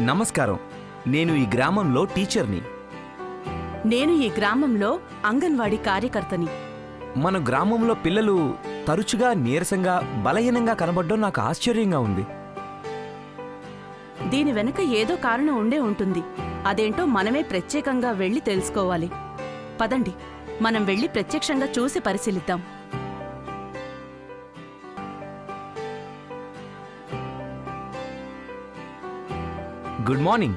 నమస్కారం. నేను ఈ గ్రామంలో టీచర్ని. నేను ఈ గ్రామంలో అంగన్వాడీ కార్యకర్తని. మన గ్రామంలో పిల్లలు తరచుగా నీరసంగా బలహీనంగా కనబడడం నాకు ఆశ్చర్యంగా ఉంది. దీని వెనుక ఏదో కారణం ఉండే ఉంటుంది. అదేంటో మనమే ప్రత్యేకంగా వెళ్లి తెలుసుకోవాలి. పదండి, మనం వెళ్లి ప్రత్యక్షంగా చూసి పరిశీలిద్దాం. Good morning.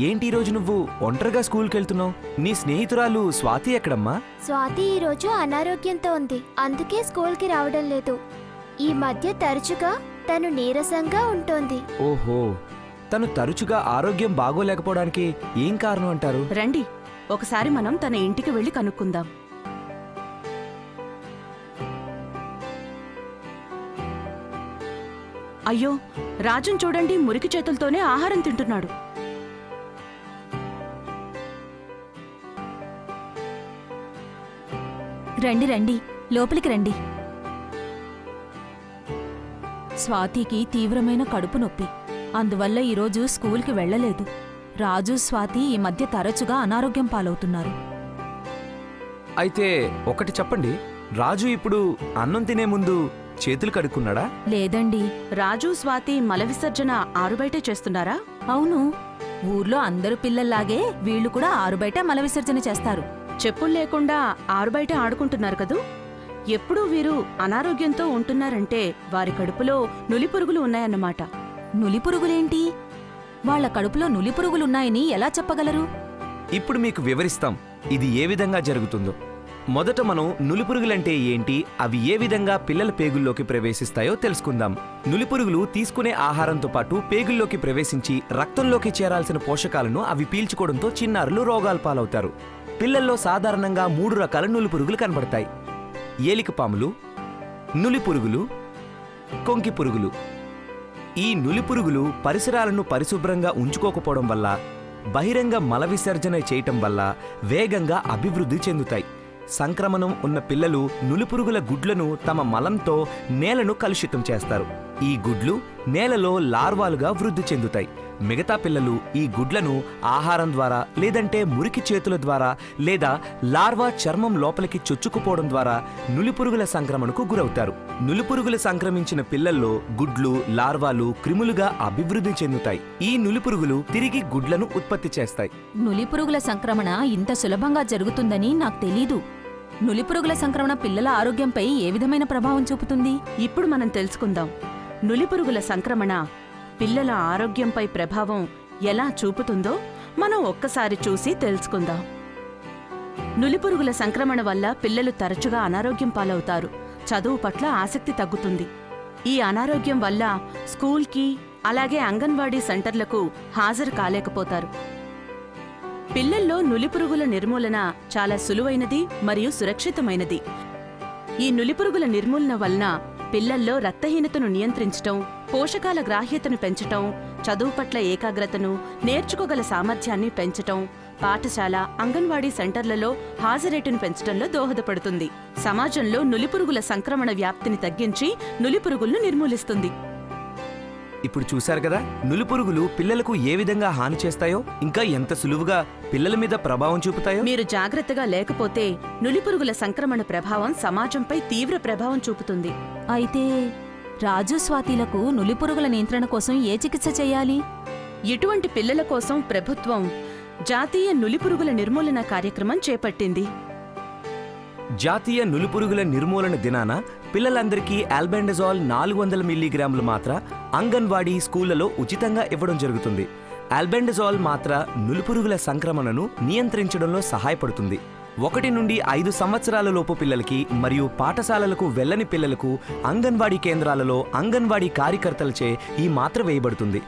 ఏంటి ఈరోజు నువ్వు ఒంటరిగా స్కూల్కి వెళ్తున్నావు? నీ స్నేహితురాలు స్వాతి ఎక్కడమ్మా? స్వాతి ఈరోజు అనారోగ్యంతో ఉంది, అందుకే స్కూల్కి రావడం లేదు. ఈ మధ్య తరచుగా తను నీరసంగా ఉంటోంది. ఓహో, తను తరచుగా ఆరోగ్యం బాగోలేకపోవడానికి ఏం కారణం అంటారు? రండి, ఒకసారి మనం తన ఇంటికి వెళ్లి కనుక్కుందాం. అయ్యో, రాజును చూడండి, మురికి చేతులతోనే ఆహారం తింటున్నాడు. రండి రండి, లోపలికి రండి. స్వాతికి తీవ్రమైన కడుపు నొప్పి, అందువల్ల ఈరోజు స్కూల్కి వెళ్లలేదు. రాజు, స్వాతి ఈ మధ్య తరచుగా అనారోగ్యం పాలవుతున్నారు. అయితే ఒకటి చెప్పండి, రాజు ఇప్పుడు అన్నం తినే ముందు చేతులు కడుక్కున్నాడా? లేదండి. రాజు, స్వాతి మల విసర్జన ఆరుబయటే చేస్తున్నారా? అవును, ఊర్లో అందరు పిల్లల్లాగే వీళ్లు కూడా ఆరుబయట మల విసర్జన చేస్తారు. చెప్పులు లేకుండా ఆరుబయట ఆడుకుంటున్నారు కదూ. ఎప్పుడూ వీరు అనారోగ్యంతో ఉంటున్నారంటే వారి కడుపులో నులిపురుగులు ఉన్నాయన్నమాట. నులిపురుగులేంటి? వాళ్ల కడుపులో నులిపురుగులున్నాయని ఎలా చెప్పగలరు? ఇప్పుడు మీకు వివరిస్తాం ఇది ఏ విధంగా జరుగుతుందో. మొదట మనం నులిపురుగులంటే ఏంటి, అవి ఏ విధంగా పిల్లల పేగుల్లోకి ప్రవేశిస్తాయో తెలుసుకుందాం. నులిపురుగులు తీసుకునే ఆహారంతో పాటు పేగుల్లోకి ప్రవేశించి రక్తంలోకి చేరాల్సిన పోషకాలను అవి పీల్చుకోవడంతో చిన్నారులు రోగాల పాలవుతారు. పిల్లల్లో సాధారణంగా 3 రకాల నులిపురుగులు కనబడతాయి: ఏలికపాములు, నులిపురుగులు, కొంకి పురుగులు. ఈ నులిపురుగులు పరిసరాలను పరిశుభ్రంగా ఉంచుకోకపోవడం వల్ల, బహిరంగ మల విసర్జన చేయటం వల్ల వేగంగా అభివృద్ధి చెందుతాయి. సంక్రమణం ఉన్న పిల్లలు నులిపురుగుల గుడ్లను తమ మలంతో నేలను కలుషితం చేస్తారు. ఈ గుడ్లు నేలలో లార్వాలుగా వృద్ధి చెందుతాయి. మిగతా పిల్లలు ఈ గుడ్లను ఆహారం ద్వారా, లేదంటే మురికి చేతుల ద్వారా, లేదా లార్వా చర్మం లోపలికి చొచ్చుకుపోవడం ద్వారా నులిపురుగుల సంక్రమణకు గురవుతారు. నులిపురుగులు సంక్రమించిన పిల్లల్లో గుడ్లు, లార్వాలు క్రిములుగా అభివృద్ధి చెందుతాయి. ఈ నులిపురుగులు తిరిగి గుడ్లను ఉత్పత్తి చేస్తాయి. నులిపురుగుల సంక్రమణ ఇంత సులభంగా జరుగుతుందని నాకు తెలీదు. నులిపురుగుల సంక్రమణ పిల్లల ఆరోగ్యంపై ఏ విధమైన ప్రభావం చూపుతుంది? ఇప్పుడు మనం తెలుసుకుందాం. నులిపురుగుల సంక్రమణ పిల్లల ఆరోగ్యంపై ప్రభావం ఎలా చూపుతుందో మనం ఒక్కసారి చూసి తెలుసుకుందాం. నులిపురుగుల సంక్రమణ వల్ల పిల్లలు తరచుగా అనారోగ్యం పాలవుతారు. చదువు పట్ల ఆసక్తి తగ్గుతుంది. ఈ అనారోగ్యం వల్ల స్కూల్కి, అలాగే అంగన్వాడీ సెంటర్లకు హాజరు కాలేకపోతారు. పిల్లల్లో నులిపురుగుల నిర్మూలన చాలా సులువైనది మరియు సురక్షితమైనది. ఈ నులిపురుగుల నిర్మూలన వలన పిల్లల్లో రక్తహీనతను నియంత్రించటం, పోషకాల గ్రాహ్యతను పెంచటం, చదువు పట్ల ఏకాగ్రతను, నేర్చుకోగల సామర్థ్యాన్ని పెంచటం, పాఠశాల, అంగన్వాడీ సెంటర్లలో హాజరేటును పెంచటంలో దోహదపడుతుంది. సమాజంలో నులిపురుగుల సంక్రమణ వ్యాప్తిని తగ్గించి నులిపురుగులను నిర్మూలిస్తుంది. ఇప్పుడు చూశారు కదా, నులిపురుగులు పిల్లలకు ఏ విధంగా హాని చేస్తాయో, ఇంకా ఎంత సులువుగా పిల్లల మీద ప్రభావం చూపుతాయో. మీరు జాగ్రత్తగా లేకపోతే నులిపురుగుల సంక్రమణ ప్రభావం సమాజంపై తీవ్ర ప్రభావం చూపుతుంది. అయితే రాజు, స్వాతిలకు నులిపురుగుల నియంత్రణ కోసం ఏ చికిత్స చేయాలి? ఇటువంటి పిల్లల కోసం ప్రభుత్వం జాతీయ నులిపురుగుల నిర్మూలన కార్యక్రమం చేపట్టింది. జాతీయ నులిపురుగుల నిర్మూలన దినాన పిల్లలందరికీ ఆల్బెండజోల్ 400 మిల్లీగ్రాముల మాత్ర అంగన్వాడీ స్కూళ్లలో ఉచితంగా ఇవ్వడం జరుగుతుంది. ఆల్బెండజోల్ మాత్ర నులిపురుగుల సంక్రమణను నియంత్రించడంలో సహాయపడుతుంది. 1 నుండి 5 సంవత్సరాల లోపు పిల్లలకి మరియు పాఠశాలలకు వెళ్లని పిల్లలకు అంగన్వాడీ కేంద్రాలలో అంగన్వాడీ కార్యకర్తలచే ఈ మాత్ర వేయబడుతుంది.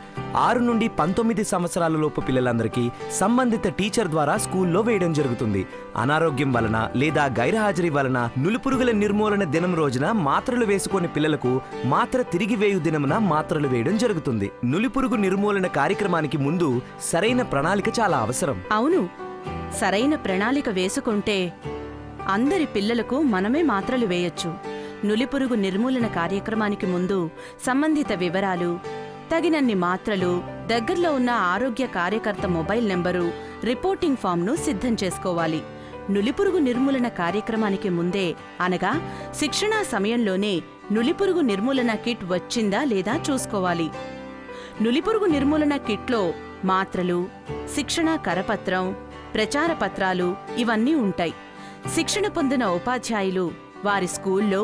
6 నుండి 19 సంవత్సరాల లోపు పిల్లలందరికీ సంబంధిత టీచర్ ద్వారా స్కూల్లో వేయడం జరుగుతుంది. అనారోగ్యం వలన లేదా గైర్హాజరీ వలన నులిపురుగుల నిర్మూలన దినం రోజున మాత్రలు వేసుకునే పిల్లలకు మాత్ర తిరిగి వేయు దినమున మాత్రలు వేయడం జరుగుతుంది. నులిపురుగు నిర్మూలన కార్యక్రమానికి ముందు సరైన ప్రణాళిక చాలా అవసరం. అవును, సరైన ప్రణాళిక వేసుకుంటే అందరి పిల్లలకు మనమే మాత్రలు వేయొచ్చు. నులిపురుగు నిర్మూలన కార్యక్రమానికి ముందు సంబంధిత వివరాలు, తగినన్ని మాత్రలు, దగ్గర్లో ఉన్న ఆరోగ్య కార్యకర్త మొబైల్ నెంబరు, రిపోర్టింగ్ ఫామ్ను సిద్ధం చేసుకోవాలి. నులిపురుగు నిర్మూలన కార్యక్రమానికి ముందే అనగా శిక్షణా సమయంలోనే నులిపురుగు నిర్మూలన కిట్ వచ్చిందా లేదా చూసుకోవాలి. నులిపురుగు నిర్మూలన కిట్లో మాత్రలు, శిక్షణా కరపత్రం, ప్రచార పత్రాలు ఇవన్నీ ఉంటాయి. శిక్షణ పొందిన ఉపాధ్యాయులు వారి స్కూల్లో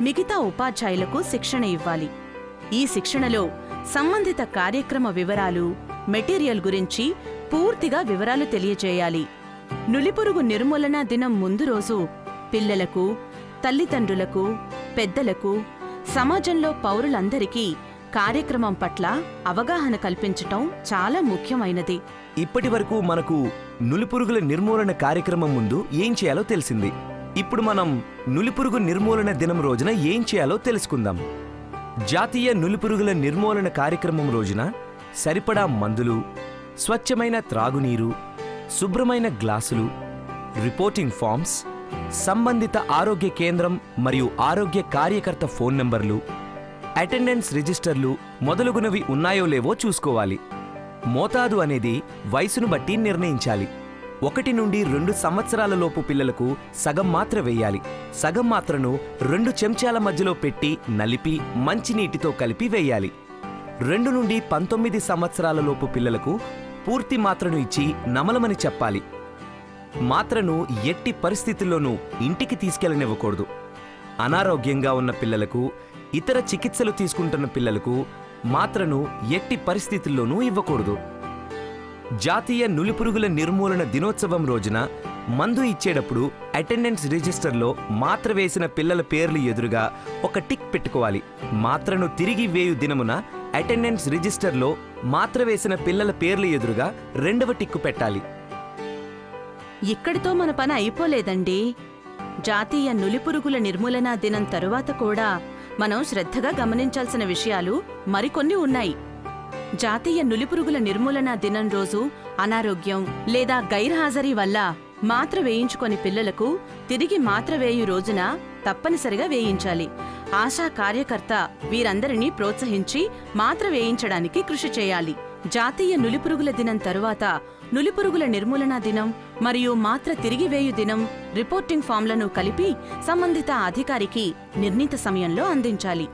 మిగతా ఉపాధ్యాయులకు శిక్షణ ఇవ్వాలి. ఈ శిక్షణలో సంబంధిత కార్యక్రమ వివరాలు, మెటీరియల్ గురించి పూర్తిగా వివరాలు తెలియజేయాలి. నులిపురుగు నిర్మూలన దినం ముందు రోజు పిల్లలకు, తల్లిదండ్రులకు, పెద్దలకు, సమాజంలో పౌరులందరికీ కార్యక్రమం పట్ల అవగాహన కల్పించటం చాలా ముఖ్యమైనది. ఇప్పటివరకు మనకు నులిపురుగుల నిర్మూలన కార్యక్రమం ముందు ఏం చేయాలో తెలిసింది. ఇప్పుడు మనం నులిపురుగు నిర్మూలన దినం రోజున ఏం చేయాలో తెలుసుకుందాం. జాతీయ నులిపురుగుల నిర్మూలన కార్యక్రమం రోజున సరిపడా మందులు, స్వచ్ఛమైన త్రాగునీరు, శుభ్రమైన గ్లాసులు, రిపోర్టింగ్ ఫామ్స్, సంబంధిత ఆరోగ్య కేంద్రం మరియు ఆరోగ్య కార్యకర్త ఫోన్ నంబర్లు, అటెండెన్స్ రిజిస్టర్లు మొదలగునవి ఉన్నాయో లేవో చూసుకోవాలి. మోతాదు అనేది వయసును బట్టి నిర్ణయించాలి. 1 నుండి 2 సంవత్సరాల లోపు పిల్లలకు సగం మాత్ర వేయాలి. సగం మాత్రను 2 చెంచాల మధ్యలో పెట్టి నలిపి మంచినీటితో కలిపి వేయాలి. 2 నుండి 19 సంవత్సరాల లోపు పిల్లలకు పూర్తి మాత్రను ఇచ్చి నమలమని చెప్పాలి. మాత్రను ఎట్టి పరిస్థితుల్లోనూ ఇంటికి తీసుకెళ్లనివ్వకూడదు. అనారోగ్యంగా ఉన్న పిల్లలకు, ఇతర చికిత్సలు తీసుకుంటున్న పిల్లలకు మాత్రను ఎట్టి పరిస్థితుల్లోనూ ఇవ్వకూడదు. జాతీయ నులిపురుగుల నిర్మూలన దినోత్సవం రోజున మందు ఇచ్చేటప్పుడు అటెండెన్స్ రిజిస్టర్లో మాత్ర వేసిన పిల్లల పేర్లు ఎదురుగా ఒక టిక్ పెట్టుకోవాలి. మాత్రను తిరిగి వేయు దినమున అటెండెన్స్ రిజిస్టర్లో మాత్ర వేసిన పిల్లల పేర్లు ఎదురుగా 2వ టిక్కు పెట్టాలి. ఇక్కడితో మన పని అయిపోలేదండి. జాతీయ నులిపురుగుల నిర్మూలన దినం తరువాత కూడా మనం శ్రద్ధగా గమనించాల్సిన విషయాలు మరికొన్ని ఉన్నాయి. జాతీయ నులిపురుగుల నిర్మూలన దినం రోజు అనారోగ్యం లేదా గైర్హాజరీ వల్ల మాత్ర వేయించుకొని పిల్లలకు తిరిగి మాత్ర వేయు రోజున తప్పనిసరిగా వేయించాలి. ఆశా కార్యకర్త వీరందరినీ ప్రోత్సహించి మాత్ర వేయించడానికి కృషి చేయాలి. జాతీయ నులిపురుగుల దినం తరువాత నులిపురుగుల నిర్మూలన దినం మరియు మాత్ర తిరిగి వేయు దినం రిపోర్టింగ్ ఫామ్లను కలిపి సంబంధిత అధికారికి నిర్ణీత సమయంలో అందించాలి.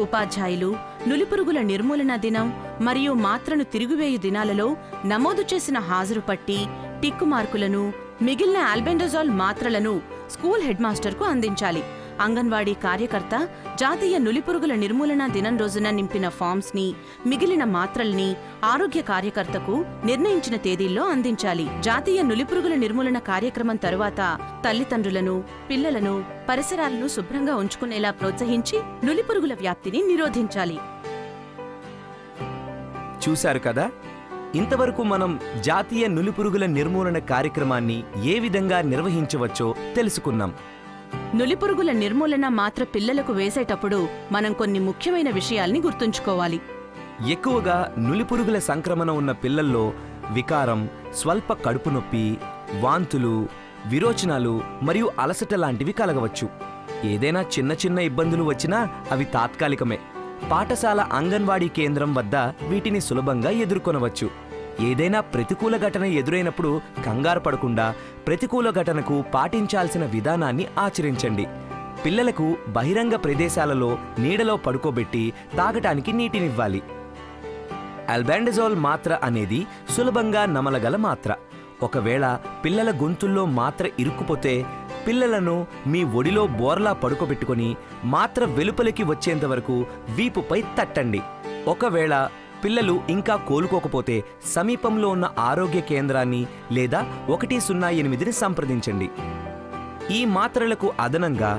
ఉపాధ్యాయులు నులిపురుగుల నిర్మూలన దినం మరియు మాత్రను తిరిగివేయు దినాలలో నమోదు చేసిన హాజరు పట్టి, టిక్కు మార్కులను, మిగిలిన ఆల్బెండజోల్ మాత్రలను స్కూల్ హెడ్ మాస్టర్కు అందించాలి. అంగన్వాడీ కార్యకర్త జాతీయ నులిపురుగుల నిర్మూలన దినం రోజున నింపిన ఫామ్స్ని, మిగిలిన మాత్రల్ని ఆరోగ్య కార్యకర్తకు నిర్ణయించిన తేదీల్లో అందించాలి. జాతీయ నులిపురుగుల నిర్మూలన కార్యక్రమం తరువాత తల్లిదండ్రులను, పిల్లలను, పరిసరాలను శుభ్రంగా ఉంచుకునేలా ప్రోత్సహించి నులిపురుగుల వ్యాప్తిని నిరోధించాలి. చూశారు కదా, ఇంతవరకు మనం జాతీయ నులిపురుగుల నిర్మూలన కార్యక్రమాన్ని ఏ విధంగా నిర్వహించవచ్చో తెలుసుకున్నాం. నులిపురుగుల నిర్మూలన మాత్ర పిల్లలకు వేసేటప్పుడు మనం కొన్ని ముఖ్యమైన విషయాల్ని గుర్తుంచుకోవాలి. ఎక్కువగా నులిపురుగుల సంక్రమణ ఉన్న పిల్లల్లో వికారం, స్వల్ప కడుపు నొప్పి, వాంతులు, విరోచనాలు మరియు అలసట లాంటివి కలగవచ్చు. ఏదైనా చిన్న చిన్న ఇబ్బందులు వచ్చినా అవి తాత్కాలికమే. పాఠశాల అంగన్వాడీ కేంద్రం వద్ద వీటిని సులభంగా ఎదుర్కొనవచ్చు. ఏదైనా ప్రతికూల ఘటన ఎదురైనప్పుడు కంగారు పడకుండా ప్రతికూల ఘటనకు పాటించాల్సిన విధానాన్ని ఆచరించండి. పిల్లలకు బహిరంగ ప్రదేశాలలో నీడలో పడుకోబెట్టి తాగటానికి నీటినివ్వాలి. ఆల్బెండజోల్ మాత్ర అనేది సులభంగా నమలగల మాత్ర. ఒకవేళ పిల్లల గొంతుల్లో మాత్ర ఇరుక్కుపోతే పిల్లలను మీ ఒడిలో బోర్లా పడుకోబెట్టుకొని మాత్ర వెలుపలికి వచ్చేంతవరకు వీపుపై తట్టండి. ఒకవేళ పిల్లలు ఇంకా కోలుకోకపోతే సమీపంలో ఉన్న ఆరోగ్య కేంద్రాన్ని లేదా 108ని సంప్రదించండి. ఈ మాత్రలకు అదనంగా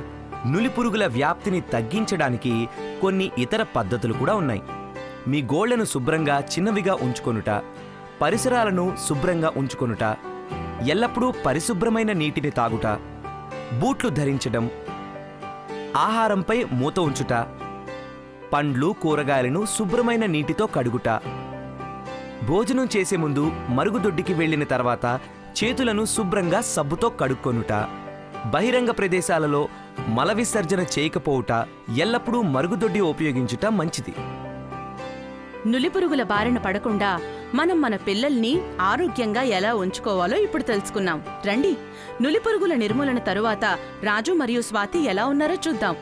నులిపురుగుల వ్యాప్తిని తగ్గించడానికి కొన్ని ఇతర పద్ధతులు కూడా ఉన్నాయి. మీ గోళ్లను శుభ్రంగా చిన్నవిగా ఉంచుకొనుట, పరిసరాలను శుభ్రంగా ఉంచుకొనుట, ఎల్లప్పుడూ పరిశుభ్రమైన నీటిని తాగుట, బూట్లు ధరించడం, ఆహారంపై మూత ఉంచుట, పండ్లు కూరగాయలను శుభ్రమైన నీటితో కడుగుట, భోజనం చేసే ముందు మరుగుదొడ్డికి వెళ్లిన తర్వాత చేతులను శుభ్రంగా సబ్బుతో కడుక్కొనుట, బహిరంగ ప్రదేశాలలో మల విసర్జన చేయకపోవుట, ఎల్లప్పుడూ మరుగుదొడ్డి ఉపయోగించుట మంచిది. నులిపురుగుల బారిన పడకుండా మనం మన పిల్లల్ని ఆరోగ్యంగా ఎలా ఉంచుకోవాలో ఇప్పుడు తెలుసుకున్నాం. రండి, నులిపురుగుల నిర్మూలన తరువాత రాజు మరియు స్వాతి ఎలా ఉన్నారో చూద్దాం.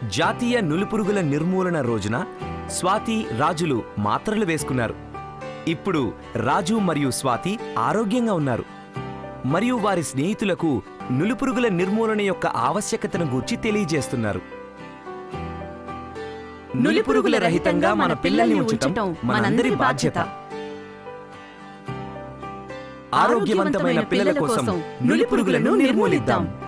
జాతీయ నులిపురుగుల నిర్మూలన రోజున స్వాతి, రాజులు మాత్రలు వేసుకున్నారు. ఇప్పుడు రాజు మరియు స్వాతి ఆరోగ్యంగా ఉన్నారు మరియు వారి స్నేహితులకు నులిపురుగుల నిర్మూలన యొక్క ఆవశ్యకతను గూర్చి తెలియజేస్తున్నారు. నులిపురుగుల రహితంగా మన పిల్లల్ని ఉంచటం మనందరి బాధ్యత. ఆరోగ్యవంతమైన పిల్లల కోసం నులిపురుగులను నిర్మూలిద్దాం.